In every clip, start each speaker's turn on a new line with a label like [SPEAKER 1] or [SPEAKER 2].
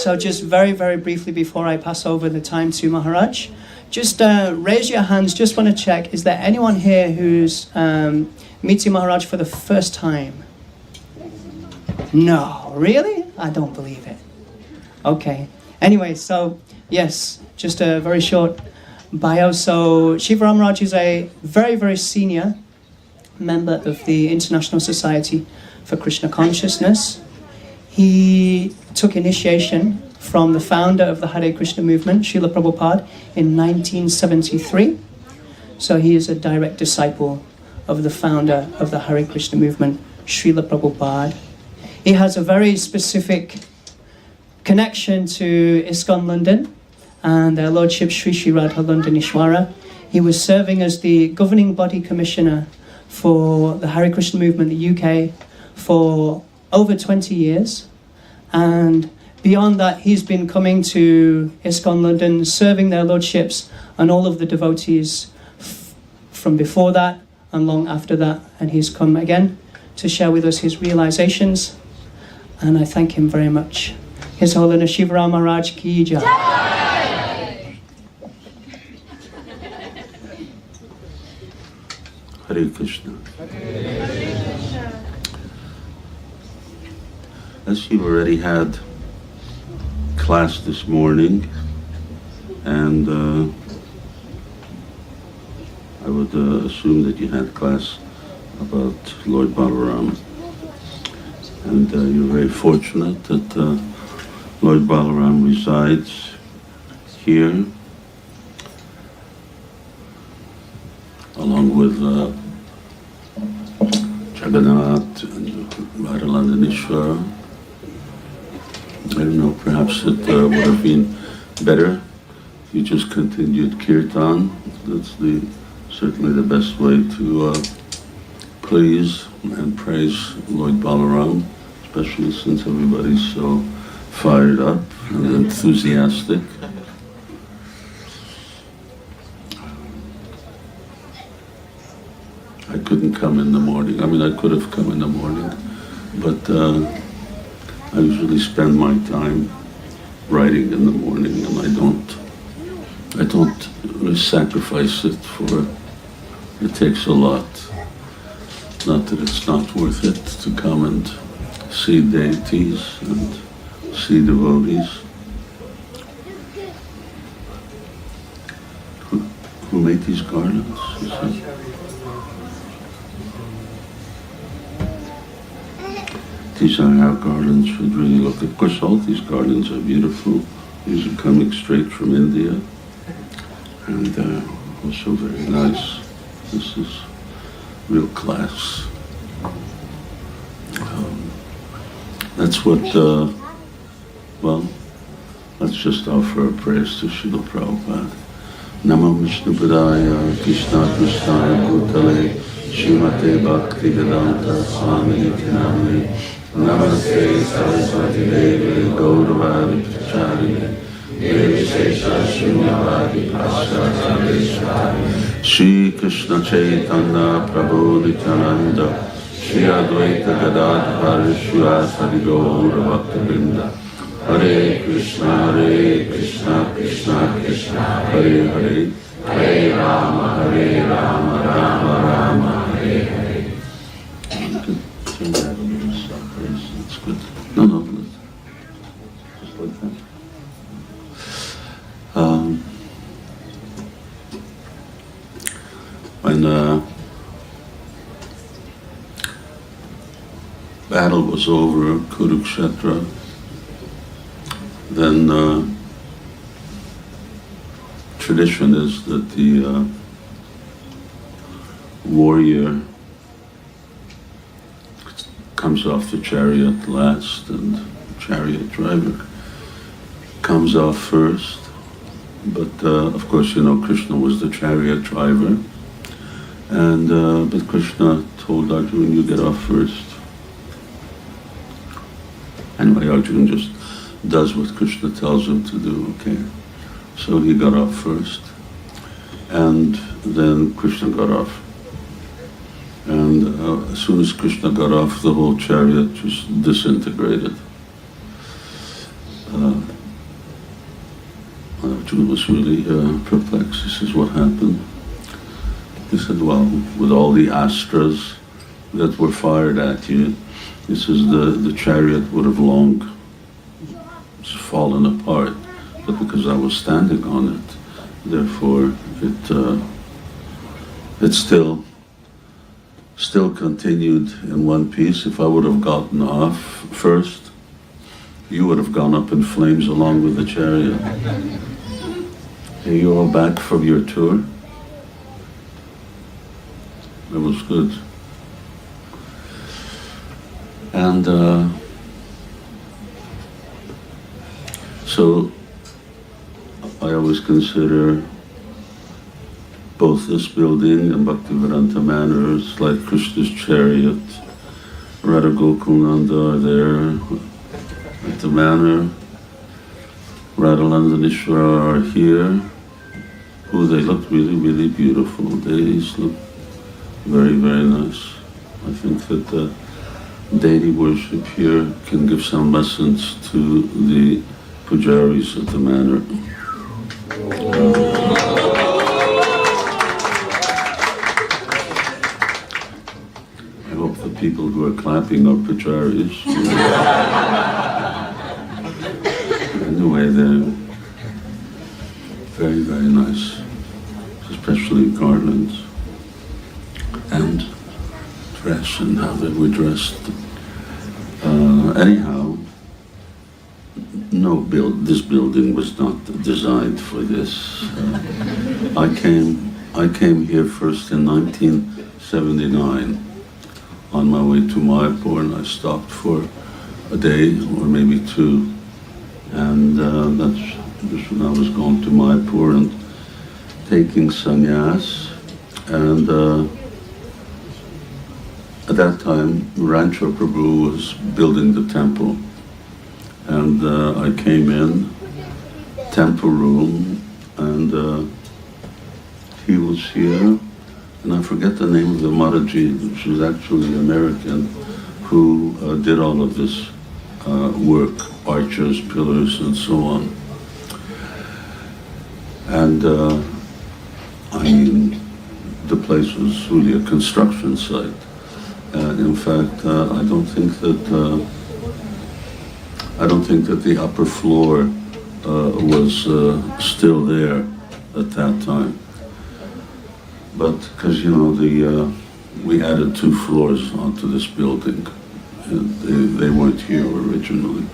[SPEAKER 1] So just very, very briefly before I pass over the time to Maharaj, just raise your hands. Just want to check, is there anyone here who's meeting Maharaj for the first time? No, really? I don't believe it. Okay. Anyway, so yes, just a very short bio. So Śivarāma Maharaj is a very, very senior member of the International Society for Krishna Consciousness. He took initiation from the founder of the Hare Krishna movement, Srila Prabhupada, in 1973. So he is a direct disciple of the founder of the Hare Krishna movement, Srila Prabhupada. He has a very specific connection to ISKCON London and their Lordship Sri Sri Radha Londonishwara. He was serving as the governing body commissioner for the Hare Krishna movement in the UK for over 20 years. And beyond that, he's been coming to ISKCON London, serving their lordships and all of the devotees from before that and long after that. And he's come again to share with us his realizations. And I thank him very much. His Holiness Śivarāma Maharaj Ki Jai.
[SPEAKER 2] Hare Krishna. As you've already had class this morning, and I would assume that you had class about Lord Balaram. And you're very fortunate that Lord Balaram resides here, along with Jagannath and Radha Londonishwara. I don't know, perhaps it would have been better if you just continued kirtan. That's certainly the best way to please and praise Lord Balaram, especially since everybody's so fired up and enthusiastic. I couldn't come in the morning. I mean, I could have come in the morning, but I usually spend my time writing in the morning, and I don't sacrifice it for. It takes a lot. Not that it's not worth it to come and see deities and see devotees. Who made these garlands? These are how garlands should really look. Of course, all these garlands are beautiful. These are coming straight from India, and also very nice. This is real class. That's what, well, let's just offer a praise to Srila Prabhupada. Namo Vishnu Padaya, Krishna Krishnaya Bhutale, Śrīmate Bhakti Vedanta Swami Namane, Namaste Saraswati Devi Gauravadi Pracharine, Devi Sesha Shunyavadi Paschatadeshwari, Shri Krishna Chaitanya Prabhu Nityananda, Shri Advaita Gadadhara Srivasadi Gaura Bhaktivinoda, Hare Krishna, Krishna Krishna, Hare Hare, Hare Rama, Rama Rama, Hare Hare. That's good. No, just like that. When battle was over, Kurukshetra, then tradition is that the warrior comes off the chariot last, and the chariot driver comes off first. But of course, you know, Krishna was the chariot driver, and but Krishna told Arjuna, "You get off first." Anyway, Arjuna just does what Krishna tells him to do. Okay, so he got off first, and then Krishna got off. And as soon as Krishna got off, the whole chariot just disintegrated. Arjuna was really perplexed. He says, what happened? He said, well, with all the astras that were fired at you, he says the chariot would have long fallen apart, but because I was standing on it, therefore it still continued in one piece. If I would have gotten off first, you would have gone up in flames along with the chariot. Are you all back from your tour? It was good. And so I always consider both this building and Bhaktivedanta Manor is like Krishna's chariot. Radha Gokulnanda are there at the manor. Radhalanda and Śivarāma are here. Oh, they look really, really beautiful. They look very, very nice. I think that deity worship here can give some lessons to the pujaris at the manor. I hope the people who are clapping are pujaris. Anyway, they're very, very nice, especially garlands and dress and how they were dressed. Anyhow, this building was not designed for this. I came here first in 1979 on my way to Mayapur, and I stopped for a day or maybe two, and that's just when I was going to Mayapur and taking sannyas, and at that time, Rancho Prabhu was building the temple, and I came in, temple room, and he was here, and I forget the name of the Maharaji, she was actually American, who did all of this work, arches, pillars, and so on. And I mean, the place was really a construction site. In fact, I don't think that the upper floor was still there at that time. But because we added 2 floors onto this building, and they weren't here originally.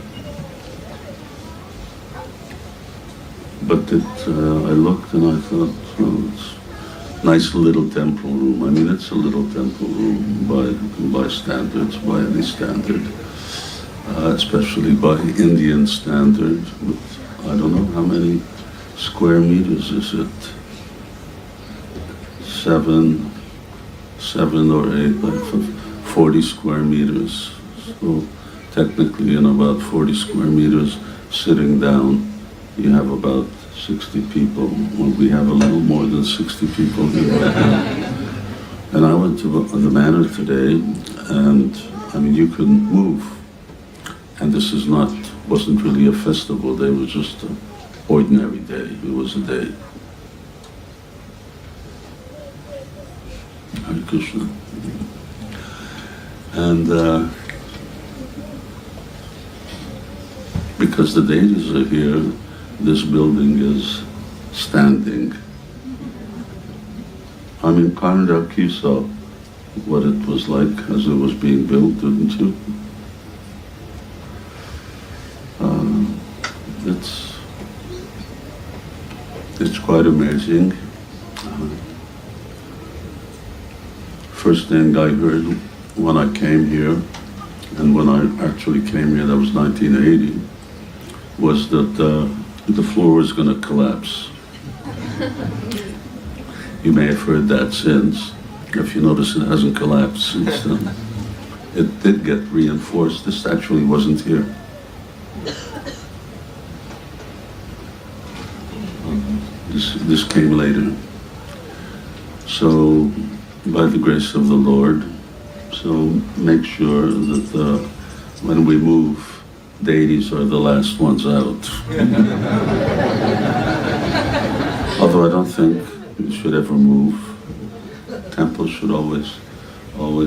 [SPEAKER 2] But I looked and I thought, oh, it's nice little temple room. I mean, it's a little temple room by standards, by any standard, especially by Indian standard. But I don't know how many square meters is it? 7 or 8, like 40 square meters. So technically, in about 40 square meters, sitting down, you have about 60 people. Well, we have a little more than 60 people here. And I went to the manor today, and I mean, you couldn't move. And this wasn't really a festival day, it was just an ordinary day. It was a day. Hare Krishna. And because the deities are here, this building is standing. I mean, Karndak, you saw what it was like as it was being built, didn't you? It's quite amazing. First thing I heard when I came here, and when I actually came here, that was 1980, was that the floor was going to collapse. You may have heard that since. If you notice, it hasn't collapsed since then. It did get reinforced. This actually wasn't here. This came later. So, by the grace of the Lord, so make sure that when we move, deities are the last ones out. Although I don't think you should ever move. Temples should always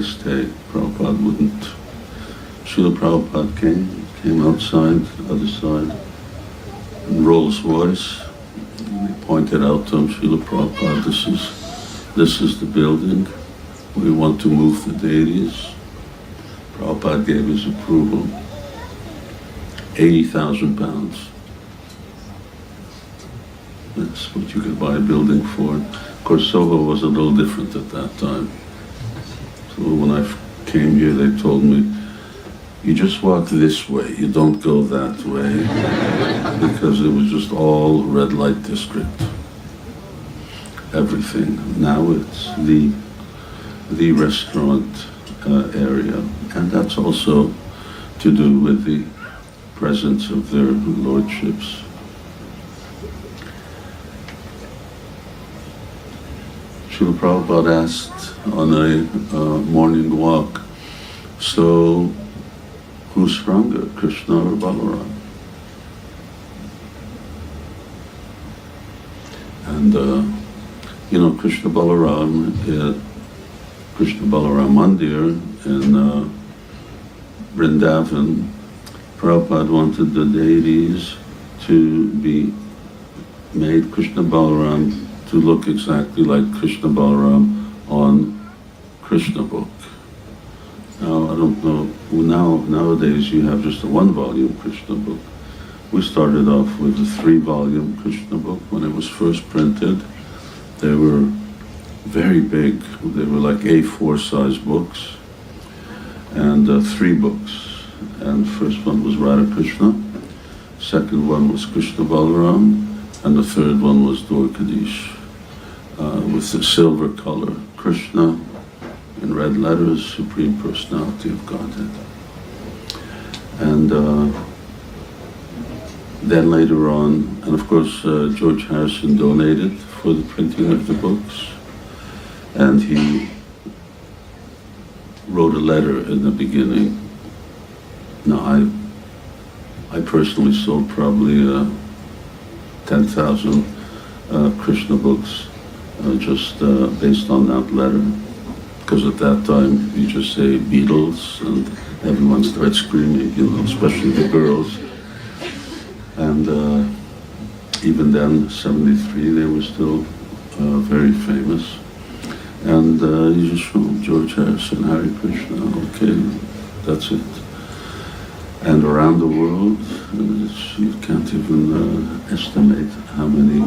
[SPEAKER 2] stay. Prabhupada wouldn't. Srila Prabhupada came outside, the other side, in Rolls Royce. And he pointed out to him, Srila Prabhupada, this is the building. We want to move the deities. Prabhupada gave his approval. 80,000 pounds. That's what you could buy a building for. Of course, Soho was a little different at that time. So when I came here, they told me, you just walk this way, you don't go that way, because it was just all red light district. Everything. Now it's the restaurant area, and that's also to do with the presence of their lordships. Srila Prabhupada asked on a morning walk, so who's stronger, Krishna or Balaram? And Krishna Balaram Mandir in Vrindavan, Prabhupada wanted the deities to be made Krishna Balaram to look exactly like Krishna Balaram on Krishna book. Now, I don't know, nowadays you have just a 1-volume Krishna book. We started off with a 3-volume Krishna book. When it was first printed, they were very big. They were like A4 size books, and 3 books. And first one was Radha Krishna, second one was Krishna Balaram, and the third one was Dwarkadish, with the silver color. Krishna in red letters, Supreme Personality of Godhead. And then later on, and of course George Harrison donated for the printing of the books, and he wrote a letter in the beginning. Now I personally sold probably 10,000 Krishna books just based on that letter. Because at that time, you just say Beatles and everyone starts screaming, especially the girls. And even then, 73, they were still very famous. And you just wrote George Harrison, Hare Krishna, okay, that's it. And around the world, you can't even estimate how many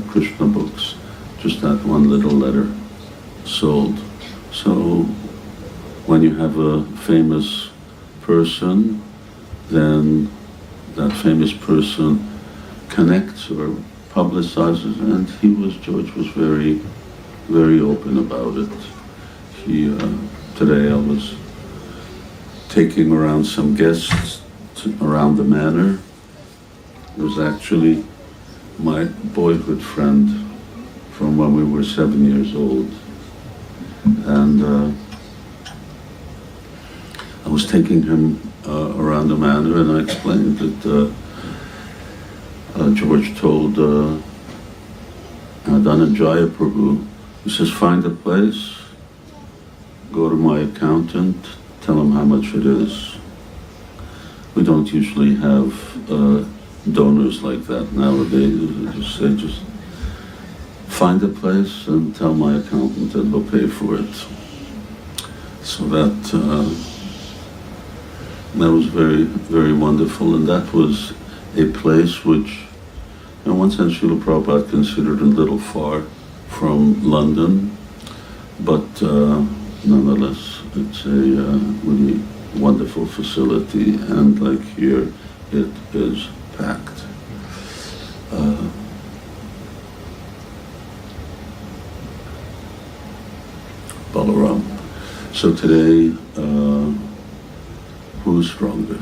[SPEAKER 2] Krishna books just that one little letter sold. So when you have a famous person, then that famous person connects or publicizes, and George was very, very open about it. Today I was taking around some guests around the manor. It was actually my boyhood friend from when we were 7 years old. And I was taking him around the manor, and I explained that George told Dhananjaya Prabhu, he says, find a place, go to my accountant, tell him how much it is. We don't usually have donors like that nowadays. Just find a place and tell my accountant and he'll pay for it. So that was very, very wonderful, and that was a place which, in one sense, Srila Prabhupada considered a little far from London, but nonetheless, it's a really wonderful facility, and like here, it is packed. Balaram. So today, who's stronger?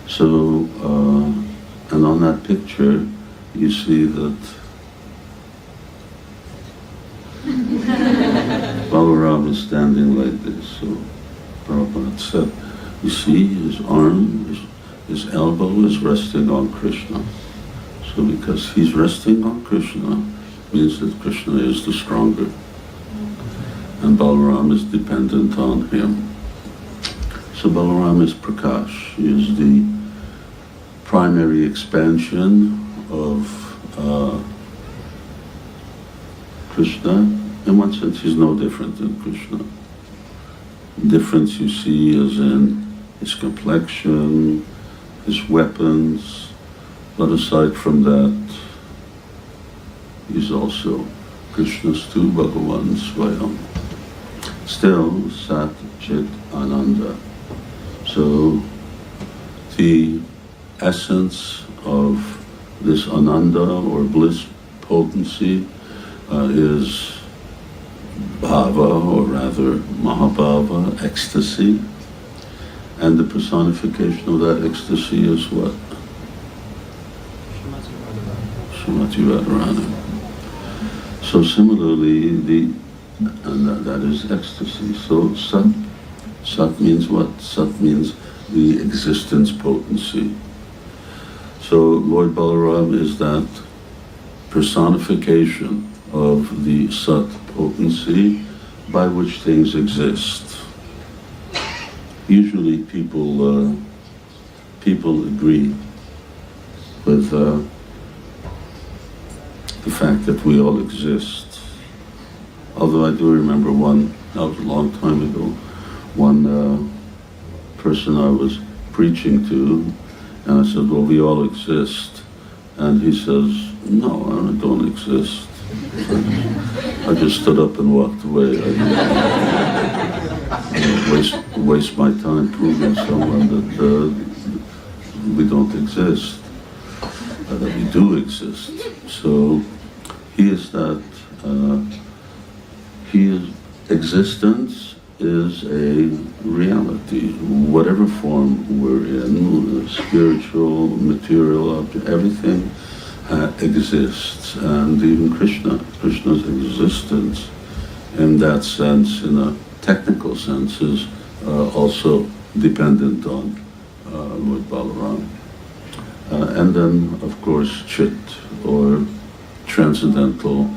[SPEAKER 2] So, and on that picture, you see that Balaram is standing like this. So Prabhupada said, You see, his arm, his elbow is resting on Krishna. So because he's resting on Krishna, means that Krishna is the stronger. And Balaram is dependent on him. So Balaram is Prakash. He is the primary expansion of Krishna. In one sense, he's no different than Krishna. The difference you see is in his complexion, his weapons, but aside from that, he's also Krishna's tu Bhagavan Swayam. Still, Sat Chit Ananda. So, the essence of this Ananda or bliss potency is Bhava, or rather Mahabhava, ecstasy. And the personification of that ecstasy is what? Śrīmati Radharani. So similarly, that is ecstasy. So Sat means what? Sat means the existence potency. So Lord Balaram is that personification of the Sat potency by which things exist. Usually people agree with the fact that we all exist. Although I do remember that was a long time ago, one person I was preaching to, and I said, well, we all exist. And he says, no, I don't exist. So I just stood up and walked away. I didn't waste my time proving someone that we don't exist, that we do exist. So he is that, existence is a reality. Whatever form we're in, spiritual, material, object, everything exists. And even Krishna's existence in that sense, in a technical sense, is also dependent on Lord Balaram. And then, of course, Chit, or transcendental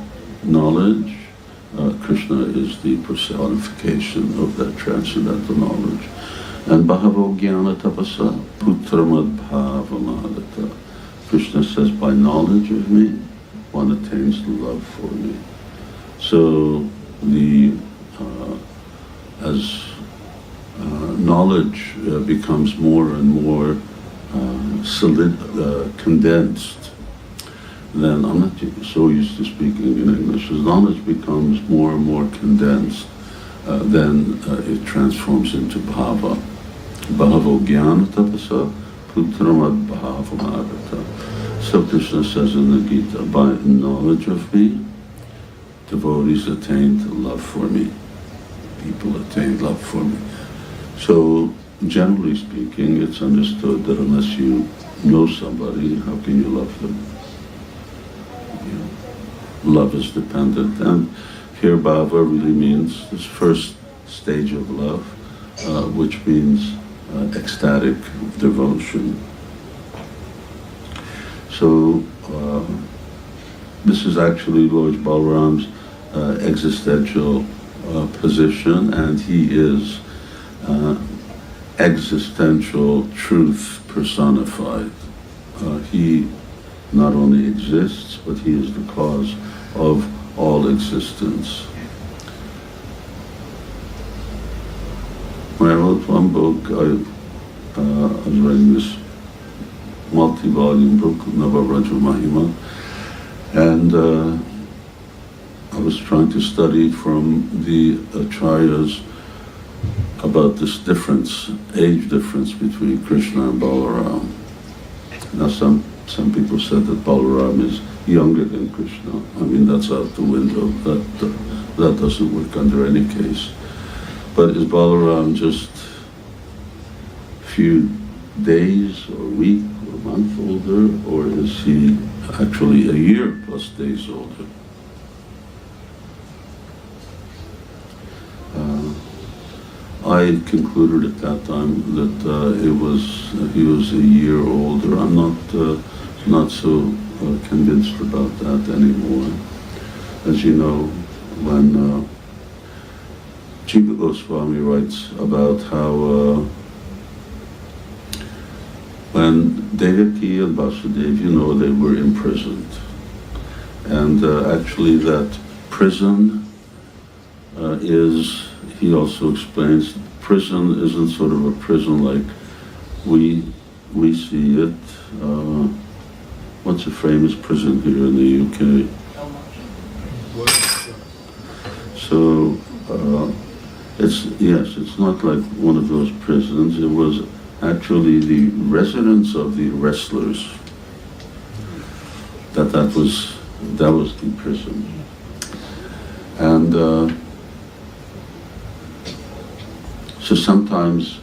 [SPEAKER 2] knowledge. Krishna is the personification of that transcendental knowledge. And Bhavo Jnana Tapasa Pūrṇimā Bhavamadata. Krishna says, by knowledge of me, one attains love for me. So as knowledge becomes more and more condensed, then I'm not so used to speaking in English. As knowledge becomes more and more condensed, then it transforms into bhava. Bhavo jnana tapasa pūrṇimā bhavamadata. So Krishna says in the Gita, by knowledge of me, devotees attained love for me. People attained love for me. So generally speaking, it's understood that unless you know somebody, how can you love them? Love is dependent, and here bhava really means this first stage of love, which means ecstatic devotion. So this is actually Lord Balaram's existential position, and he is existential truth personified. He not only exists, but he is the cause of all existence. When I wrote one book, I was writing this multi-volume book, Navaraja Mahima, and I was trying to study from the acharyas about this difference, age difference between Krishna and Balaram. Now some people said that Balaram is younger than Krishna. I mean, that's out the window. That doesn't work under any case. But is Balaram just a few days or week or month older, or is he actually a year plus days older? I concluded at that time that he was a year older. I'm not so convinced about that anymore. As you know, when Jiva Goswami writes about how when Devaki and Vasudev, they were imprisoned. And actually that prison he also explains, prison isn't sort of a prison like we see it. What's a famous prison here in the UK? So it's not like one of those prisons. It was actually the residence of the wrestlers that was the prison. And so sometimes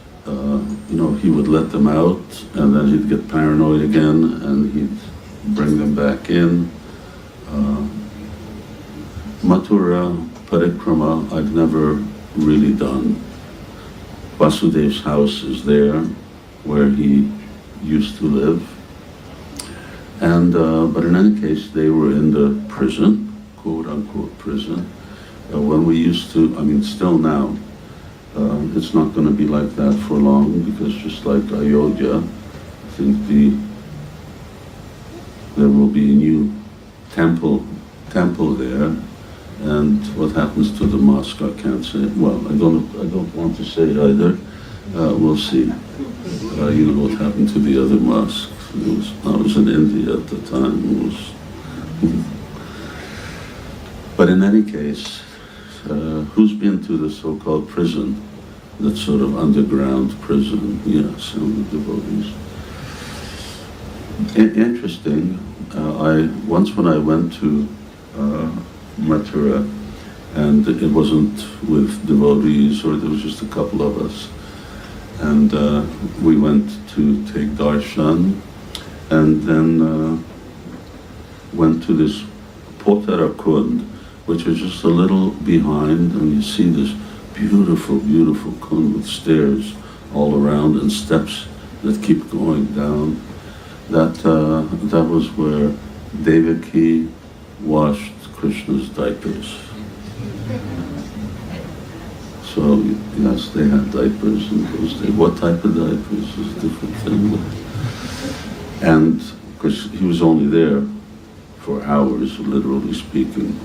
[SPEAKER 2] he would let them out, and then he'd get paranoid again, and he'd bring them back in. Mathura Parikrama I've never really done. Vasudev's house is there, where he used to live. And but in any case, they were in the prison, quote unquote prison. When we used to, still now, it's not going to be like that for long, because just like Ayodhya, I think there will be a new temple there. And what happens to the mosque, I can't say. Well, I don't want to say either. We'll see. What happened to the other mosque. I was in India at the time. But in any case, who's been to the so-called prison? That sort of underground prison? Yes, some devotees. Interesting. Once when I went to Mathura, and it wasn't with devotees, or there was just a couple of us, and we went to take darshan, and then went to this Potara Kund, which is just a little behind, and you see this beautiful, beautiful kund with stairs all around and steps that keep going down. That was where Devaki washed Krishna's diapers. So yes, they had diapers in those days. What type of diapers is a different thing. And of course, he was only there for hours, literally speaking.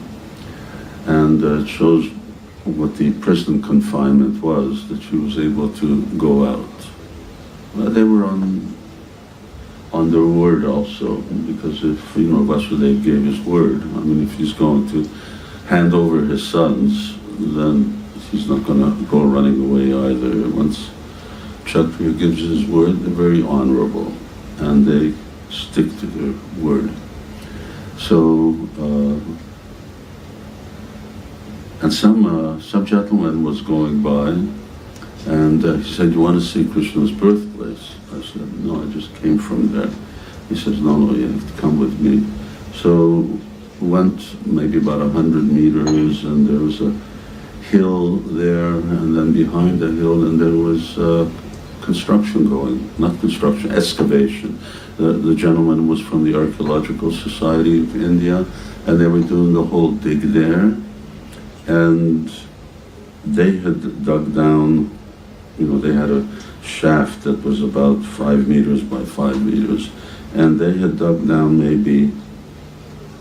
[SPEAKER 2] And it shows what the prison confinement was, that she was able to go out. Well, they were on their word also, because if Vasudev gave his word, if he's going to hand over his sons, then he's not going to go running away either. Once Kshatriya gives his word, they're very honorable, and they stick to their word. So, and some gentleman was going by, and he said, "You want to see Krishna's birthplace?" I said, "No, I just came from there." He says, no, you have to come with me. So went maybe about 100 meters, and there was a hill there, and then behind the hill, and there was construction going, not construction, excavation. The gentleman was from the Archaeological Society of India, and they were doing the whole dig there, and they had dug down, they had a shaft that was about 5 meters by 5 meters, and they had dug down maybe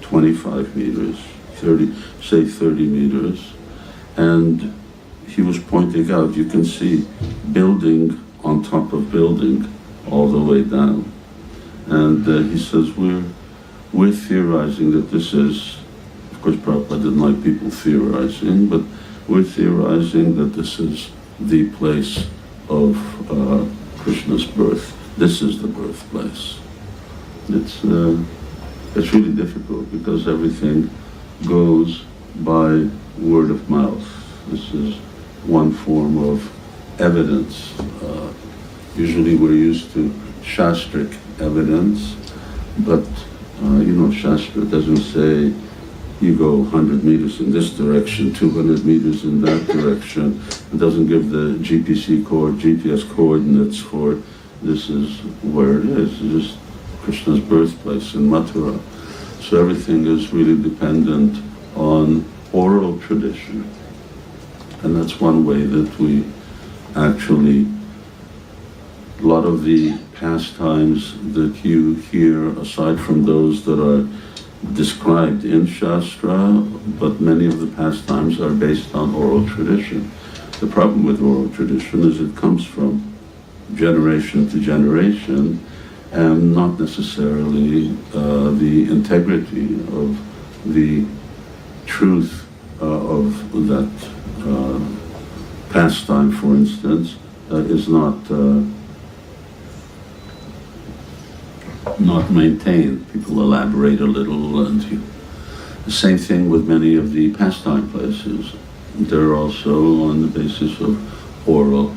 [SPEAKER 2] 25 meters, 30 meters, and he was pointing out, you can see building on top of building all the way down. And he says, we're theorizing that this is, of course Prabhupada didn't like people theorizing, but we're theorizing that this is the place of Krishna's birth. This is the birthplace. It's really difficult, because everything goes by word of mouth. This is one form of evidence. Usually we're used to shastric evidence, but Shastra doesn't say you go 100 meters in this direction, 200 meters in that direction, It doesn't give the GPS coordinates for this is where it is. It's just Krishna's birthplace in Mathura. So everything is really dependent on oral tradition. And that's one way that we actually, a lot of the pastimes that you hear, aside from those that are described in Shastra, but many of the pastimes are based on oral tradition. The problem with oral tradition is it comes from generation to generation and not necessarily the integrity of the truth of that pastime, for instance, is not maintained. People elaborate a little, and the same thing with many of the pastime places. They're also on the basis of oral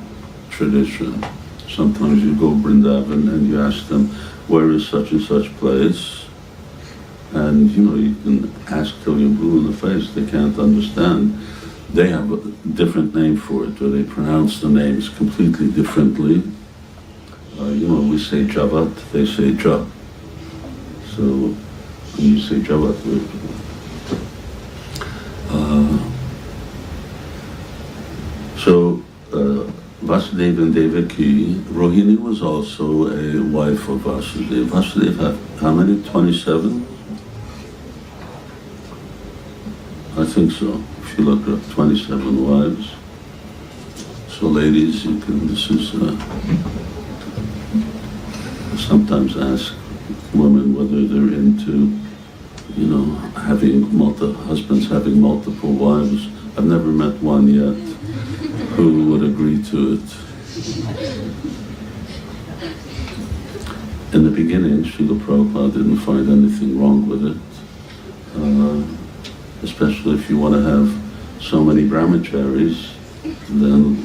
[SPEAKER 2] tradition. Sometimes you go Vrindavan and you ask them, where is such and such place? And you can ask till you're blue in the face, they can't understand. They have a different name for it, or they pronounce the names completely differently. We say Javat, they say Jab. So when you say Javat, Vasudeva and Devaki, Rohini was also a wife of Vasudeva. Vasudeva had how many? 27? I think so. If you look up 27 wives. So ladies, sometimes ask women whether they're into, having husbands having multiple wives. I've never met one yet who would agree to it. In the beginning, Srila Prabhupada didn't find anything wrong with it, especially if you want to have so many brahmacharis, then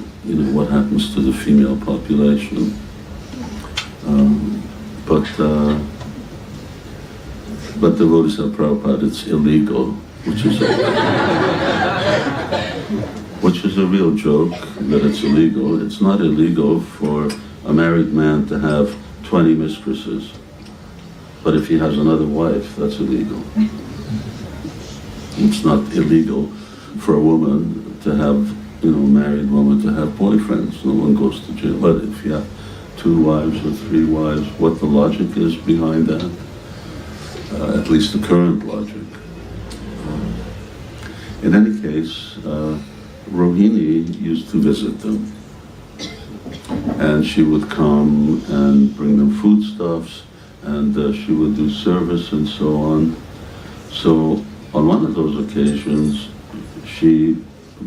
[SPEAKER 2] what happens to the female population. But devotees of Prabhupada, it's illegal, which is a real joke that it's illegal. It's not illegal for a married man to have 20 mistresses, but if he has another wife, that's illegal. It's not illegal for a woman to have, married woman to have boyfriends. No one goes to jail. But if you have 2 wives or 3 wives, what the logic is behind that, at least the current logic. In any case, Rohini used to visit them, and she would come and bring them foodstuffs, and she would do service and so on. So on one of those occasions, she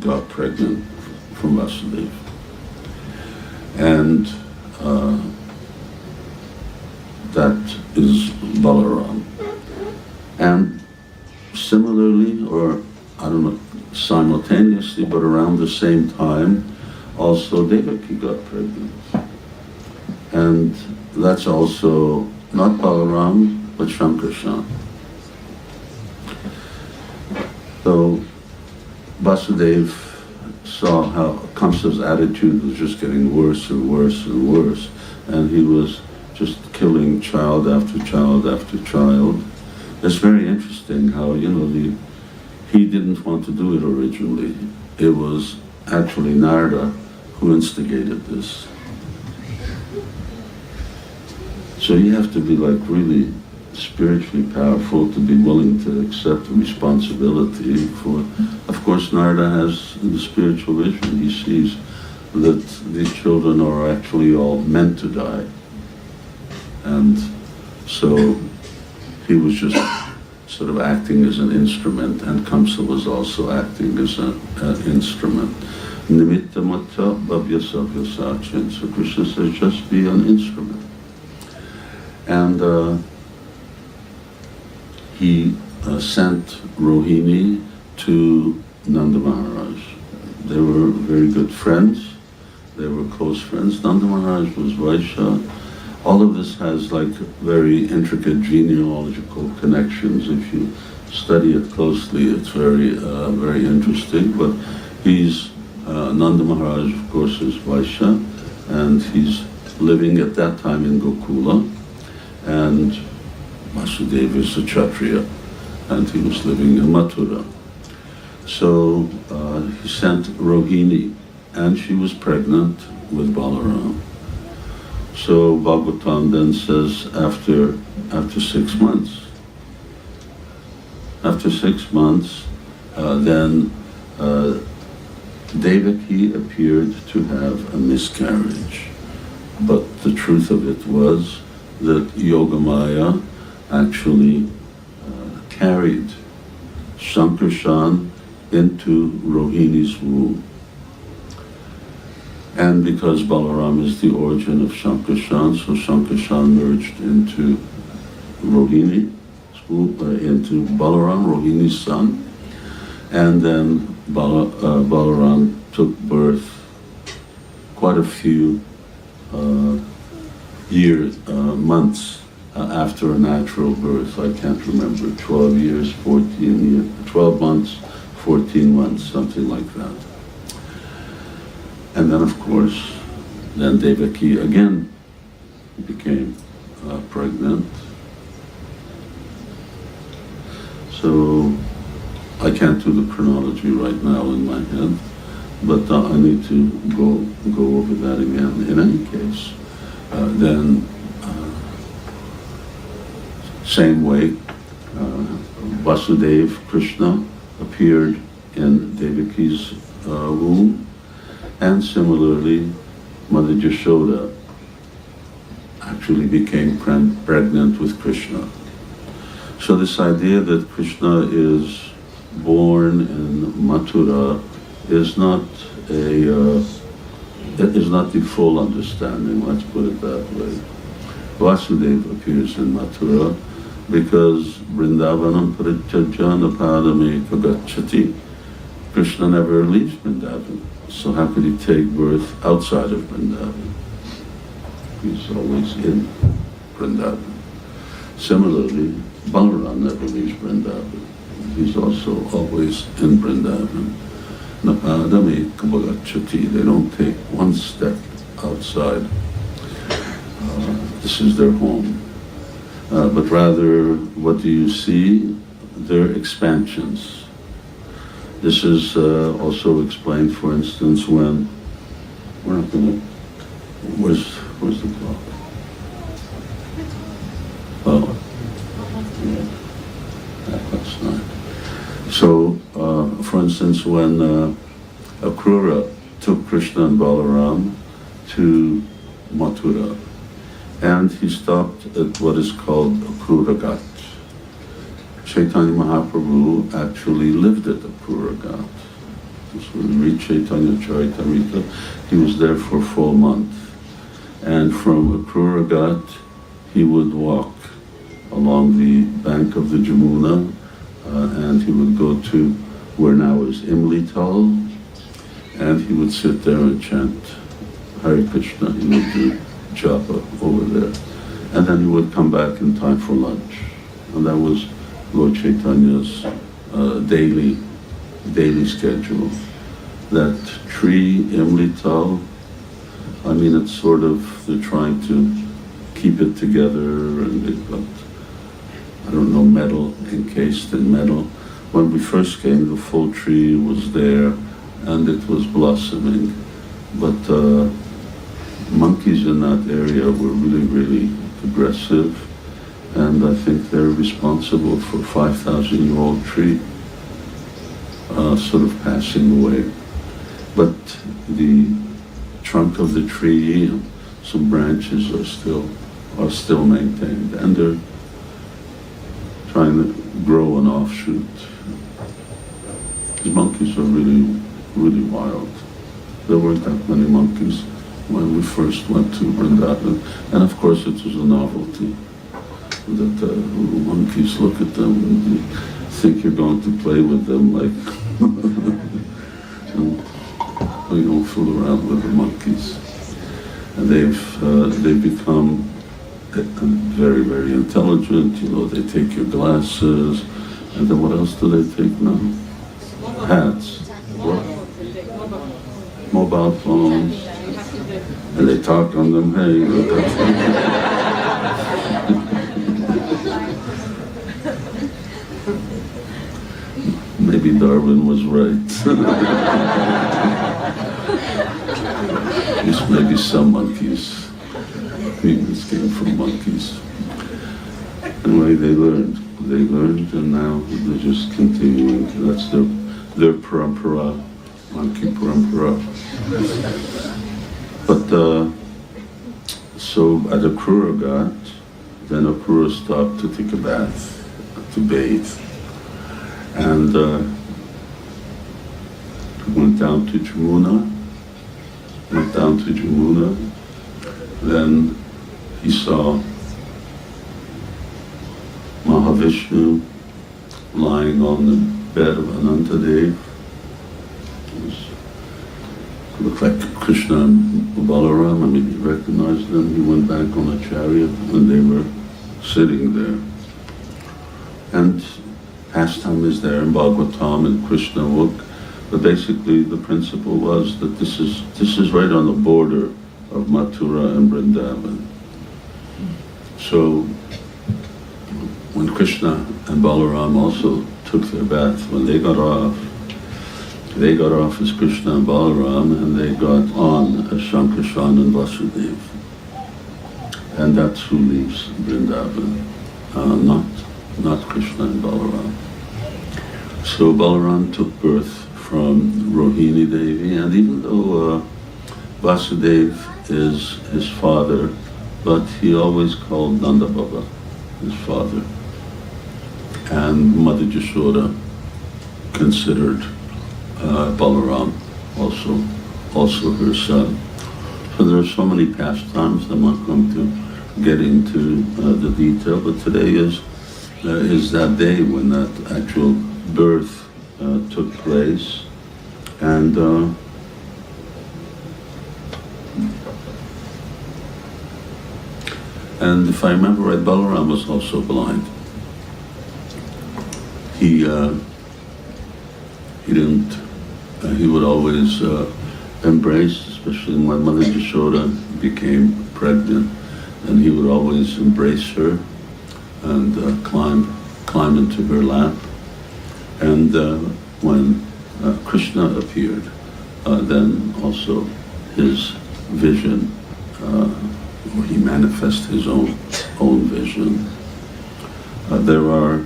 [SPEAKER 2] got pregnant from Vasudeva. And that is Balaram. And similarly, or I don't know, simultaneously, but around the same time, also Devaki got pregnant. And that's also not Balaram, but Shankarshan. So Vasudeva saw how Kamsa's attitude was just getting worse and worse and worse, and he was just killing child after child after child. It's very interesting how, he didn't want to do it originally. It was actually Narada who instigated this. So you have to be really spiritually powerful to be willing to accept responsibility for, of course, Narada has the spiritual vision. He sees that these children are actually all meant to die. And so he was just sort of acting as an instrument, and Kamsa was also acting as an instrument. Nimitta matta bhavyasavya sachin. So Krishna says, just be an instrument. And he sent Rohini to Nanda Maharaj. They were very good friends. They were close friends. Nanda Maharaj was Vaishya. All of this has very intricate genealogical connections. If you study it closely, it's very, very interesting. But he's Nanda Maharaj, of course, is Vaishya, and he's living at that time in Gokula, and Vasudeva is a Kshatriya, and he was living in Mathura. So he sent Rohini, and she was pregnant with Balaram. So Bhagavatam then says after 6 months, then Devaki appeared to have a miscarriage. But the truth of it was that Yogamaya actually carried Shankarshan into Rohini's womb. And because Balaram is the origin of Shankarshan, so Shankarshan merged into Rohini, into Balaram, Rohini's son. And then Balaram took birth quite a few months after a natural birth. I can't remember, 12 years, 14 years, 12 months, 14 months, something like that. And then, of course, then Devaki again became pregnant. So I can't do the chronology right now in my head, but I need to go over that again. In any case, then same way, Vasudeva, Krishna, appeared in Devaki's womb. And similarly, Mother Yashoda actually became pregnant with Krishna. So this idea that Krishna is born in Mathura is not the full understanding, let's put it that way. Vasudeva appears in Mathura because Vrindavanam Parityajya Napadame Kagachati. Krishna never leaves Vrindavan. So how could he take birth outside of Vrindavan? He's always in Vrindavan. Similarly, Balaram never leaves Vrindavan. He's also always in Vrindavan. Napadame kabagachati. They don't take one step outside. This is their home. But rather, what do you see? They're expansions. This is also explained, for instance, when we're not going to. Where's the clock? Oh, yeah, 9:30. So, for instance, when Akrura took Krishna and Balaram to Mathura, and he stopped at what is called Akrura Ghat. Chaitanya Mahaprabhu actually lived at Akrura Ghat. So when we read Chaitanya Charitamrita, he was there for a full month. And from Akrura Ghat, he would walk along the bank of the Jamuna, and he would go to where now is Imlital, and he would sit there and chant Hare Krishna. He would do japa over there. And then he would come back in time for lunch. And that was Lord Chaitanya's daily schedule. That tree, Imlital, I mean, it's sort of, they're trying to keep it together, and they've got, I don't know, metal, encased in metal. When we first came, the full tree was there, and it was blossoming. But monkeys in that area were really aggressive, and I think they're responsible for 5,000-year-old tree sort of passing away. But the trunk of the tree, some branches are still maintained, and they're trying to grow an offshoot. The monkeys are really wild. There weren't that many monkeys when we first went to Vrindavan, and of course it was a novelty that little monkeys look at them and you think you're going to play with them, like you don't fool around with the monkeys. And they've become very intelligent. You know, they take your glasses, and then what else do they take now? Hats. What? mobile phones, and they talk on them. Hey, maybe Darwin was right. Maybe some monkeys. Humans came from monkeys. Anyway, they learned, and now they're just continuing. That's their parampara, monkey parampara. But so at Akrura Ghat, then Akrura stopped to take a bath, to bathe, and went down to Jamuna. Then he saw Mahavishnu lying on the bed of Anantadev. It looked like Krishna and Balaram. I mean, he recognized them. He went back on a chariot and they were sitting there. And pastime is there in Bhagavatam and Krishna book. But basically the principle was that this is right on the border of Mathura and Vrindavan. So when Krishna and Balaram also took their bath, when they got off as Krishna and Balaram, and they got on as Shankarshan and Vasudev. And that's who leaves Vrindavan, not Krishna and Balaram. So Balaram took birth from Rohini Devi, and even though Vasudev is his father, but he always called Nanda Baba his father. And Mother Yashoda considered Balaram also her son. So there are so many pastimes. I'm not going to get into the detail, but today is that day when that actual birth took place, and if I remember right, Balaram was also blind. He didn't. He would always embrace, especially when Mother Yashoda became pregnant, and he would always embrace her and climb into her lap. And when Krishna appeared, then also his vision, or he manifested his own vision. There are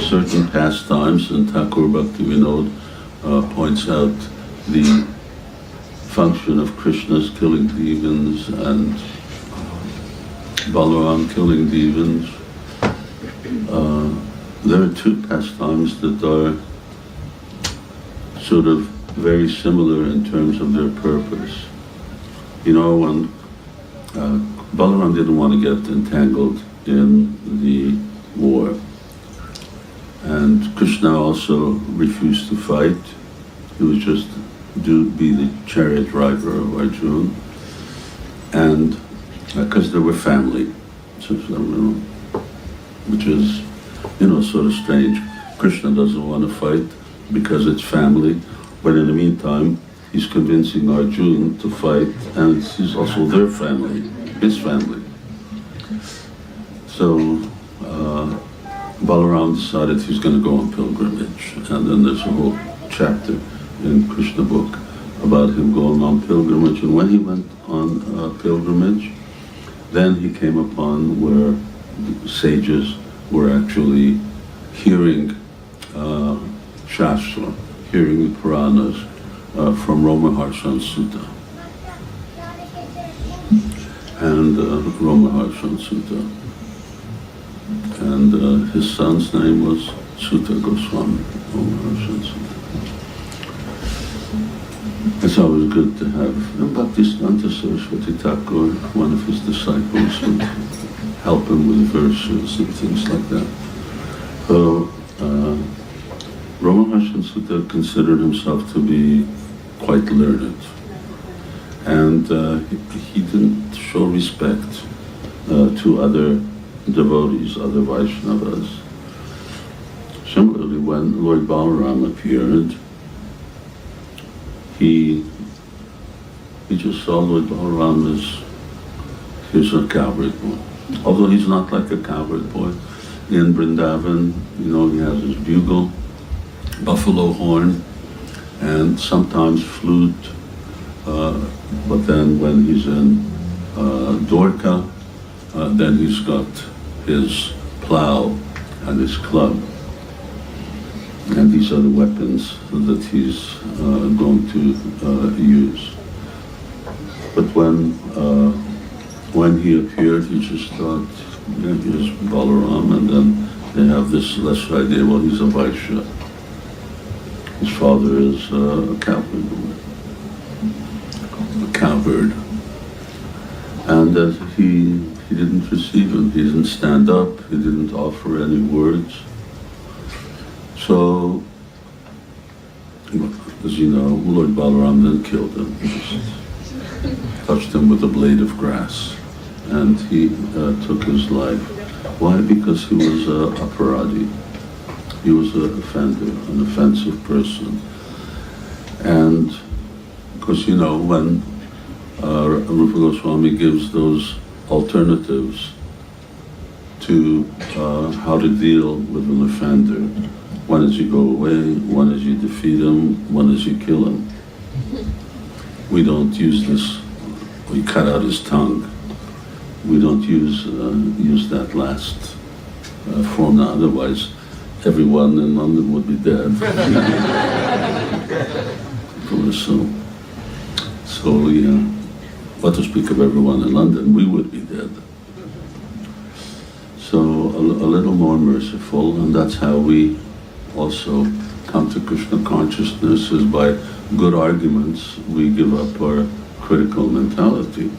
[SPEAKER 2] certain pastimes, and Thakur Bhaktivinoda points out the function of Krishna's killing demons and Balaram killing demons. There are two pastimes that are sort of very similar in terms of their purpose. You know, when Balaram didn't want to get entangled in the war, and Krishna also refused to fight. He was just to be the chariot driver of Arjuna, and because they were family, which is, sort of strange. Krishna doesn't want to fight because it's family, but in the meantime, he's convincing Arjuna to fight, and he's also their family, his family. So Balaram decided he's going to go on pilgrimage, and then there's a whole chapter in Krishna book about him going on pilgrimage. And when he went on pilgrimage, then he came upon where the sages were actually hearing Shastra, hearing the Puranas from Romaharshan Sutta. And Romaharshan Sutta. And his son's name was Sutta Goswami, Romaharshan Sutta. It's always good to have, and Bhaktisiddhanta Saraswati Thakur, one of his disciples, would help him with verses and things like that. So, Romaharshan Sutta considered himself to be quite learned, and he didn't show respect to other devotees, other Vaishnavas. Similarly, when Lord Balaram appeared, he He just saw Lord Balaram as, he's a coward boy. Although he's not like a coward boy. In Vrindavan, he has his bugle, buffalo horn, and sometimes flute. But then when he's in Dwarka, then he's got his plow and his club. And these are the weapons that he's going to use. But when he appeared, he just thought, here's Balaram, and then they have this lesser idea, well, he's a Vaishya. His father is a coward. And that he didn't receive him, he didn't stand up, he didn't offer any words. So, as you know, Lord Balaram then killed him. He just touched him with a blade of grass, and he took his life. Why? Because he was an aparadi. He was an offender, an offensive person. And because, when Rupa Goswami gives those alternatives to how to deal with an offender, one is you go away, one is you defeat him, one is you kill him. We don't use this, we cut out his tongue. We don't use that last form now, otherwise everyone in London would be dead. So what to speak of everyone in London, we would be dead. So a little more merciful, and that's how we also come to Krishna consciousness, is by good arguments we give up our critical mentality.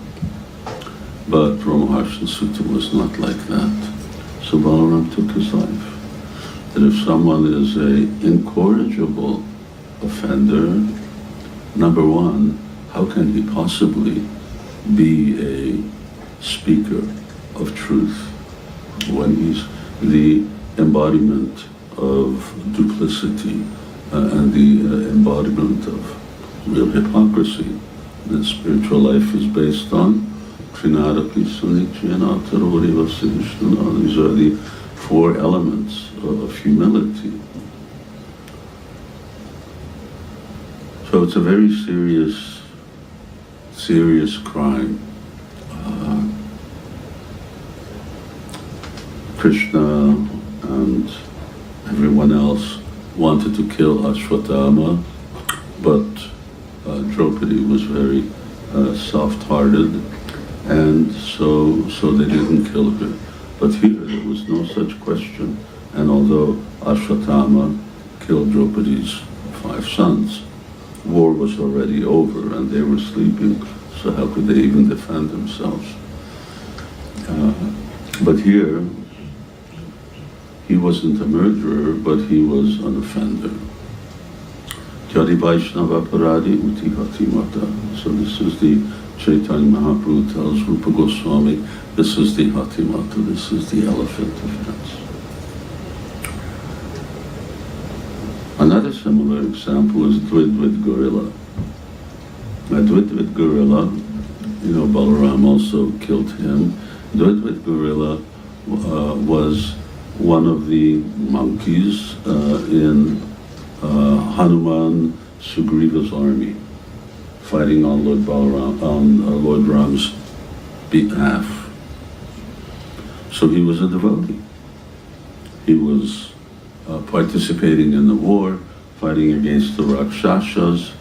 [SPEAKER 2] But Brahmaharsa Sutta was not like that. So Balaram took his life. That if someone is an incorrigible offender, number one, how can he possibly be a speaker of truth when he's the embodiment of duplicity and the embodiment of real hypocrisy that spiritual life is based on? These are the four elements of humility. So it's a very serious crime. Krishna and everyone else wanted to kill Ashwatthama, but Draupadi was very soft-hearted, and so they didn't kill her. But here there was no such question, and although Ashwatthama killed Draupadi's 5 sons, war was already over and they were sleeping, so how could they even defend themselves? But here, he wasn't a murderer, but he was an offender. Jadi Vaishnava Paradi Uti Hati Mata. So this is the Chaitanya Mahaprabhu tells Rupa Goswami, this is the Hati Mata, this is the elephant offense. Another similar example is Dvidvid Gorilla. Now Dvidvid Gorilla, Balaram also killed him. Dvidvid Gorilla was one of the monkeys in Hanuman Sugriva's army, fighting on Lord Balaram, on Lord Ram's behalf. So he was a devotee. He was participating in the war, fighting against the Rakshasas,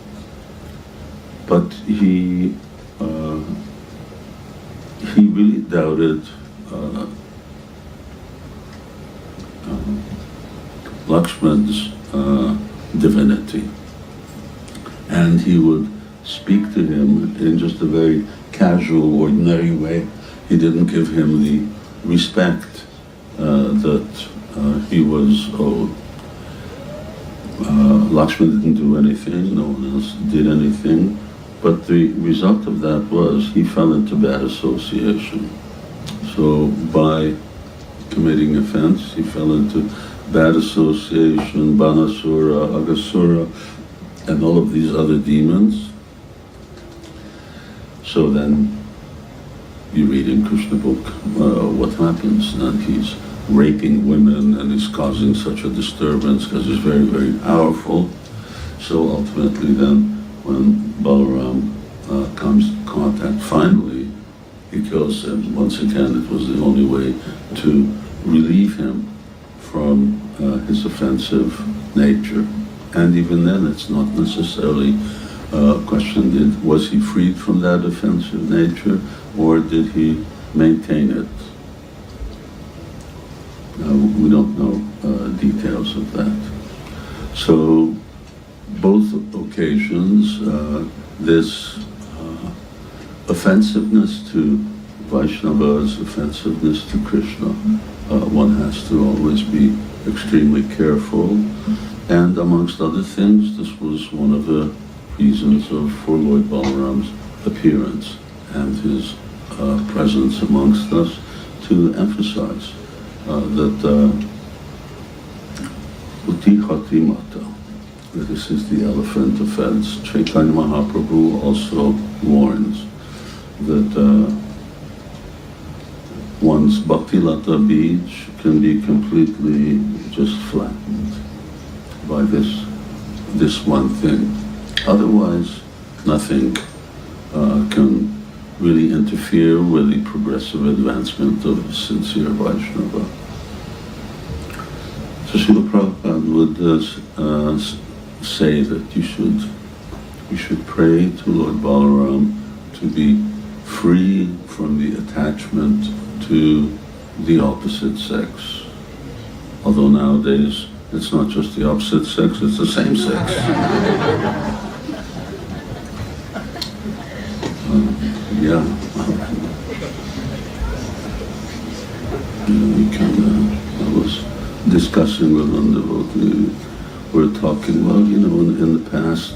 [SPEAKER 2] but he really doubted Lakshman's divinity, and he would speak to him in just a very casual, ordinary way. He didn't give him the respect that he was owed. Lakshman didn't do anything, no one else did anything, but the result of that was he fell into bad association. So by committing offense, he fell into bad association, Banasura, Agasura, and all of these other demons. So then you read in Krishna book what happens, and he's raping women and he's causing such a disturbance because he's very, very powerful. So ultimately then, when Balaram comes in contact, finally he kills him. Once again, it was the only way to relieve him from his offensive nature. And even then, it's not necessarily questioned, was he freed from that offensive nature, or did he maintain it? We don't know details of that. So, both occasions, this offensiveness to Vaishnavas, offensiveness to Krishna, one has to always be extremely careful. And amongst other things, this was one of the reasons for Lord Balaram's appearance and his presence amongst us, to emphasize that Uti Hati Mata, this is the elephant offense. Chaitanya Mahaprabhu also warns that one's Bhakti Lata beach can be completely just flattened by this one thing. Otherwise, nothing can really interfere with the progressive advancement of sincere Vaishnava. So Srila Prabhupada would say that we should pray to Lord Balaram to be free from the attachment to the opposite sex. Although nowadays it's not just the opposite sex, it's the same sex. Yeah. I was discussing with one devotee, we're talking, well, in the past,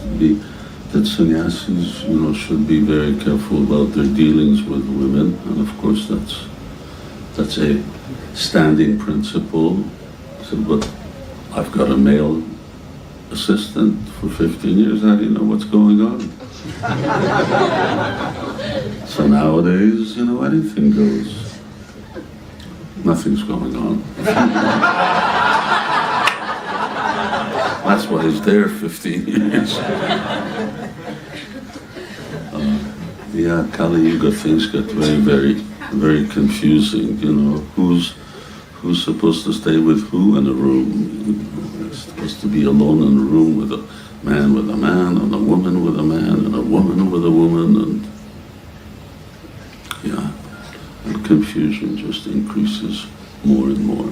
[SPEAKER 2] that sannyasis, should be very careful about their dealings with women, and of course that's a standing principle. I said, but I've got a male assistant for 15 years, how do you know what's going on? So nowadays, anything goes. Nothing's going on. That's why he's there 15 years. Kali Yuga, things get very, very, very confusing. Who's supposed to stay with who in a room? They're supposed to be alone in a room with a man, and a woman with a man, and a woman with a woman, and confusion just increases more and more.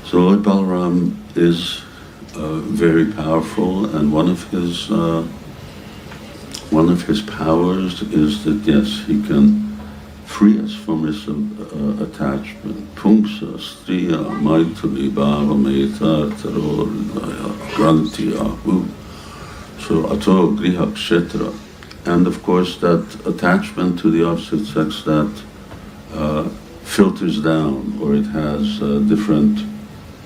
[SPEAKER 2] So Lord Balaram is very powerful, and one of his powers is that, yes, he can free us from this attachment. Pumsa, striya, maitri, bhava, meta, taror, granti, ahu. So, ato, griha, kshetra. And of course, that attachment to the opposite sex that filters down, or it has different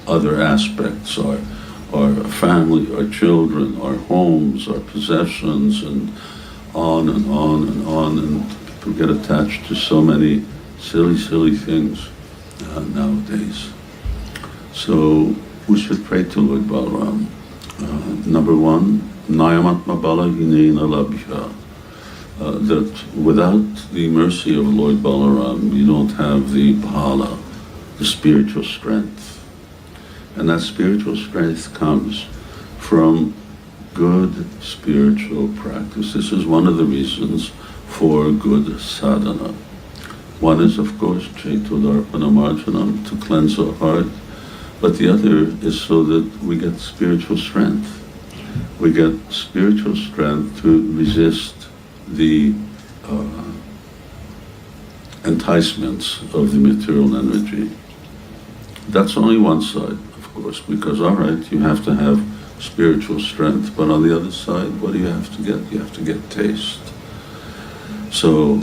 [SPEAKER 2] other aspects, our family, our children, our homes, our possessions, and on and on and on. And people get attached to so many silly things nowadays. So we should pray to Lord Balaram. Number one, Nayamatma Bala Hinena Labhya. That without the mercy of Lord Balaram, you don't have the bhala, the spiritual strength. And that spiritual strength comes from good spiritual practice. This is one of the reasons for good sadhana. One is, of course, Chaitodarpana Marjanam, to cleanse our heart, but the other is so that we get spiritual strength. We get spiritual strength to resist the enticements of the material energy. That's only one side, of course, because, all right, you have to have spiritual strength, but on the other side, what do you have to get? You have to get taste. So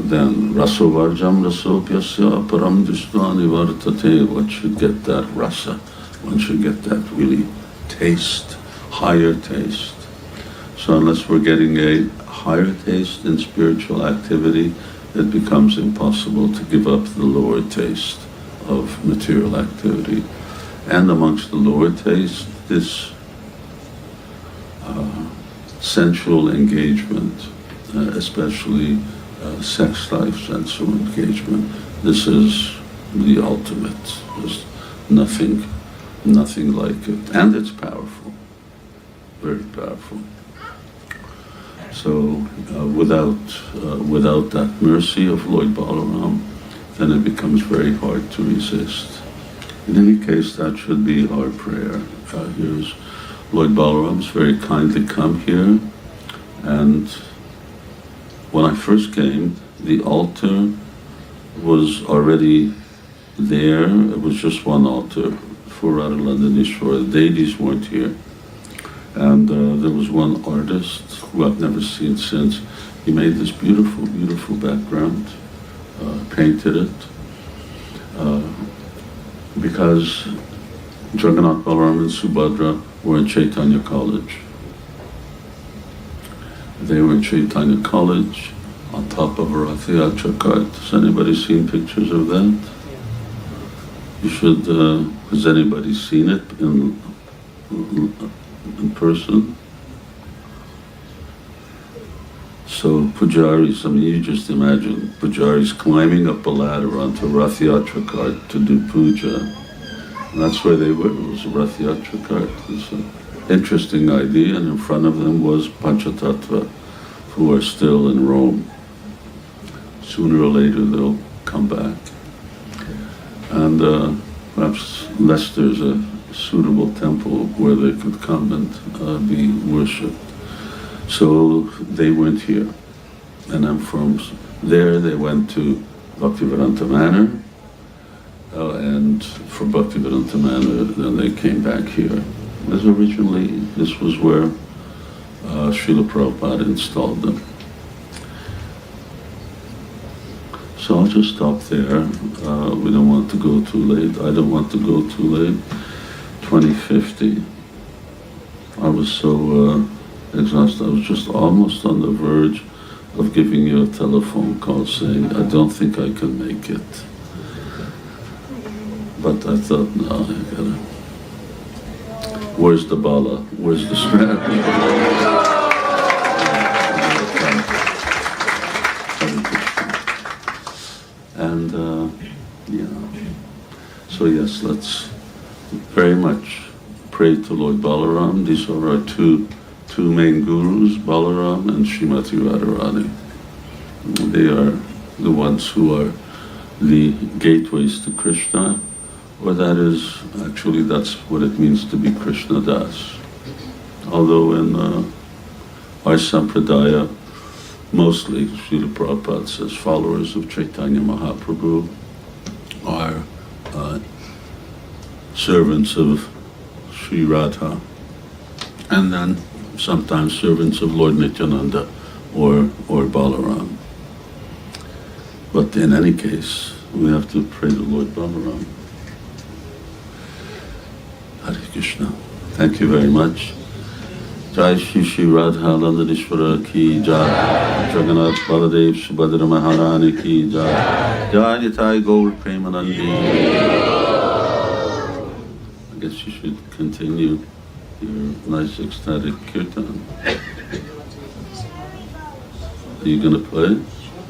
[SPEAKER 2] then, raso varjam rasopyasya param dristvani vartate, one should get that rasa, one should get that really taste, higher taste. So unless we're getting a higher taste in spiritual activity, it becomes impossible to give up the lower taste of material activity. And amongst the lower taste, this sensual engagement, especially sex life, sensual engagement, this is the ultimate. There's nothing like it. And it's powerful, very powerful. So without that mercy of Lord Balaram, then it becomes very hard to resist. In any case, that should be our prayer. Here's Lord Balaram's very kindly come here, and when I first came, the altar was already there. It was just one altar for Radharani and Ishvara. The deities weren't here. And there was one artist who I've never seen since. He made this beautiful, beautiful background, painted it, because Jagannath, Balaram and Subhadra were in Chaitanya College. They were in Chaitanya College on top of a Rath Yatra cart. Has anybody seen pictures of that? You should, has anybody seen it in person? So pujaris, I mean, you just imagine pujaris climbing up a ladder onto a Rath Yatra cart to do puja. And that's where they were. It was a Rath Yatra cart. It's an interesting idea, and in front of them was Panchatattva, who are still in Rome. Sooner or later they'll come back. And perhaps lest there's a suitable temple where they could come and be worshipped. So they went here. And then from there they went to Bhaktivedanta Manor, and from Bhaktivedanta Manor then they came back here. As originally, this was where Srila Prabhupada installed them. So I'll just stop there. We don't want to go too late. I don't want to go too late. 2050. I was so exhausted. I was just almost on the verge of giving you a telephone call saying, I don't think I can make it. But I thought, no, I gotta. Where's the bala? Where's the strap? And so yes, let's very much pray to Lord Balaram. These are our two main gurus, Balaram and Srimati Radharani. They are the ones who are the gateways to Krishna, or that is, actually that's what it means to be Krishna Das. Although in our sampradaya, mostly Srila Prabhupada says followers of Chaitanya Mahaprabhu are servants of Sri Radha, and then sometimes servants of Lord Nityananda or Balaram. But in any case, we have to pray to Lord Balaram. Hare Krishna. Thank you very much. Jai Shri Radha Ishvara ki Jai. Jagannath Baladev Subhadra Maharani ki Jai. Jai Nitai Gaur Premanandi. I guess you should continue your nice ecstatic kirtan. Are you going to play?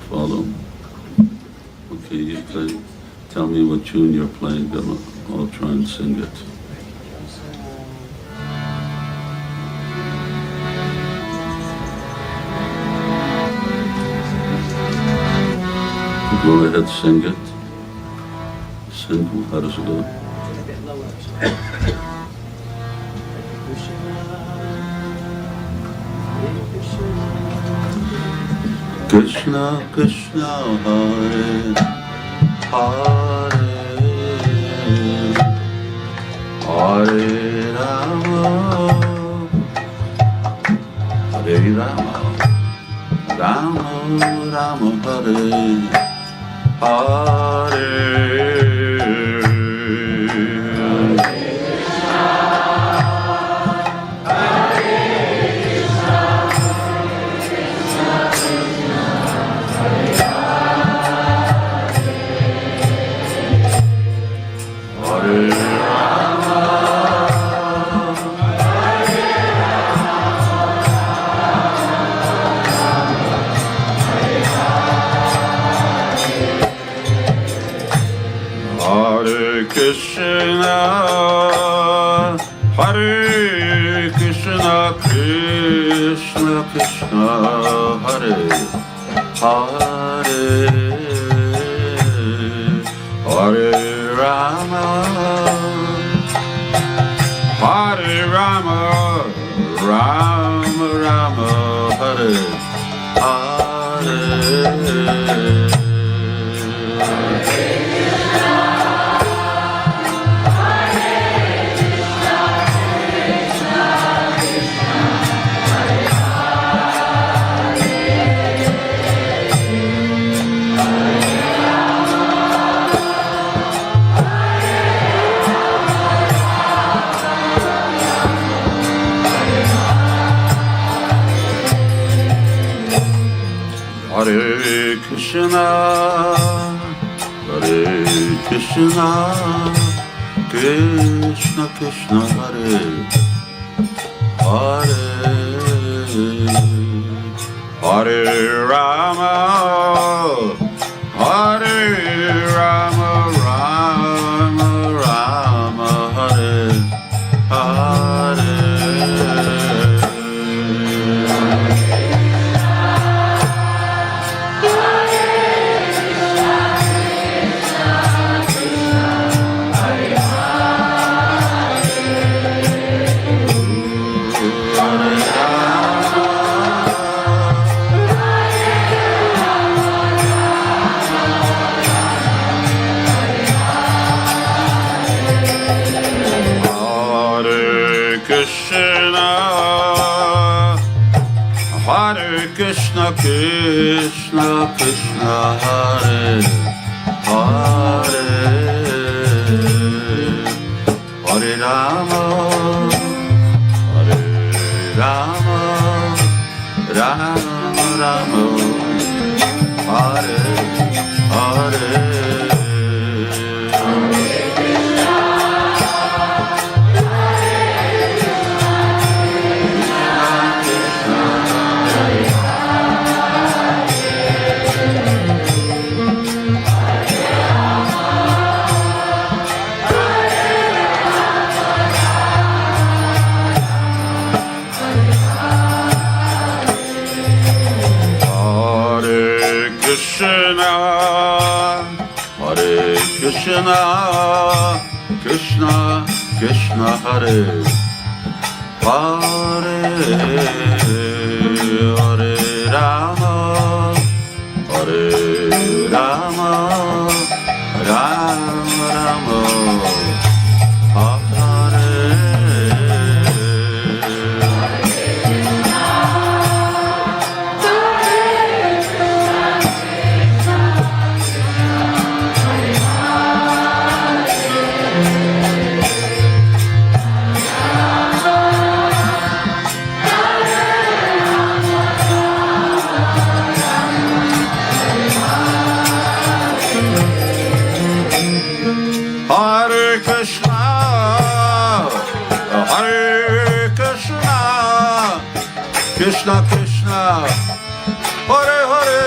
[SPEAKER 2] Follow? Okay, you play. Tell me what tune you're playing, then I'll try and sing it. Go ahead, sing it. Sing, how does it go? Krishna, Krishna, Hare, Hare, Hare Rama, Hare Rama, Rama Rama, Hare, Hare. Krishna, Hare Krishna, Krishna Krishna, Hare Hare, Hare Rama, Hare Rama, Rama Rama, Hare Hare. Hare Krishna, Hare Krishna, Krishna Krishna, Hare Hare, Hare Rama, Hare Rama, Rama Rama, Hare Hare. Krishna, Krishna, Krishna, Hare Hare, Hare Rama, Hare Rama, Rama Rama, Hare Hare. Krishna, Krishna, Krishna, Hare Hare, Hare Rama, Hare Rama, Rama Rama, Hare. Hare Krishna, Hare Krishna, Krishna Krishna, Hare Hare,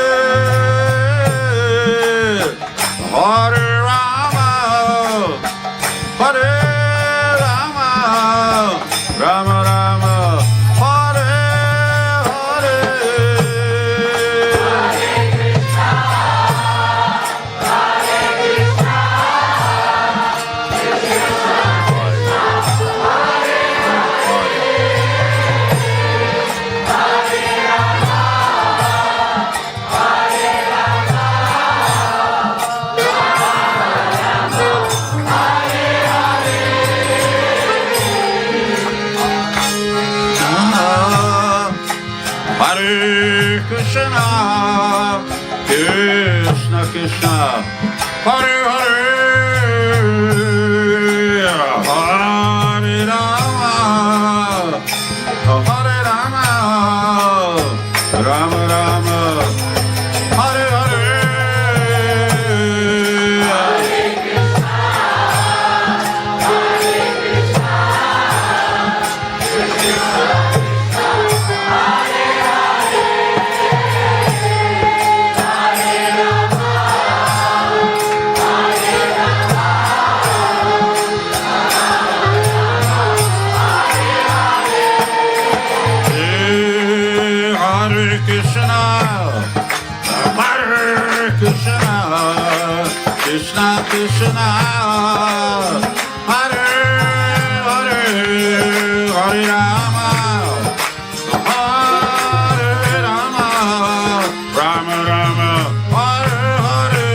[SPEAKER 2] Hare Rama, Hare Rama, Rama Rama, Hare Hare. Hare Krishna, Krishna Krishna, Hare Hare, Hare Rama, Hare Rama, Rama Rama, Hare Hare. Krishna, Hare Krishna, Krishna Krishna, Hare Hare, Hare Rama, Hare Rama, Rama Rama, Hare Hare.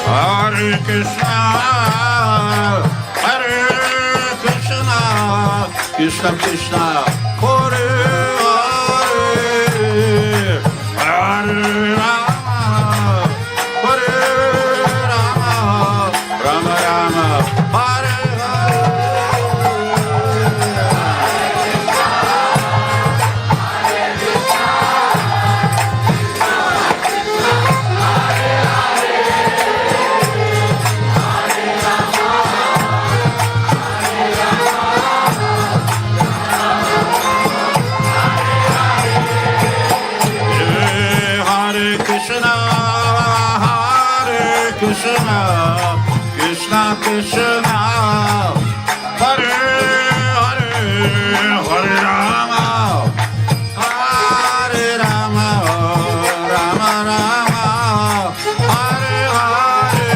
[SPEAKER 2] Hare Krishna, Hare Krishna, Krishna Krishna, Hare Hare, Hare Rama, Hare Rama, Rama Rama, Hare Hare. Hare Krishna, Hare Krishna, Krishna Krishna, Hare Hare, Hare Rama, Hare Rama, Rama Rama, Hare Hare.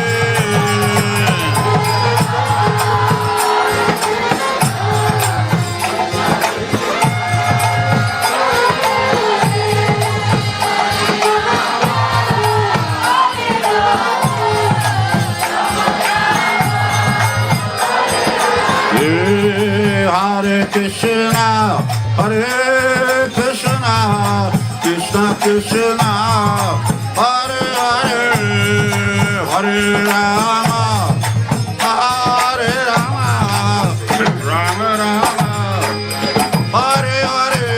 [SPEAKER 2] Hare Krishna, Hare Krishna, Krishna Krishna, Hare Hare, Hare Rama, Hare Rama, Rama Rama, Hare Hare.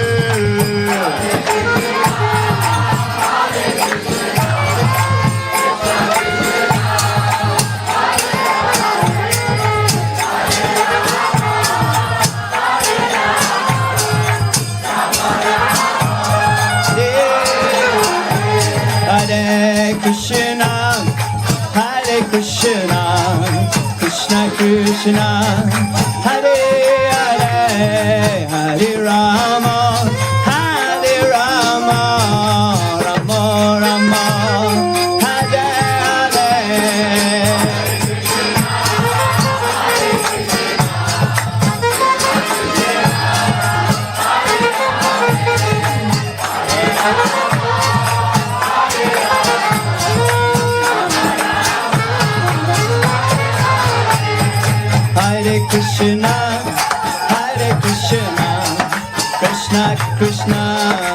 [SPEAKER 1] Hare Krishna, Hare Krishna, Krishna Krishna, Hare Hare, Hare Rama, Hare Rama, Rama Rama, Hare Hare. Hare Krishna, Hare Krishna, Krishna Krishna.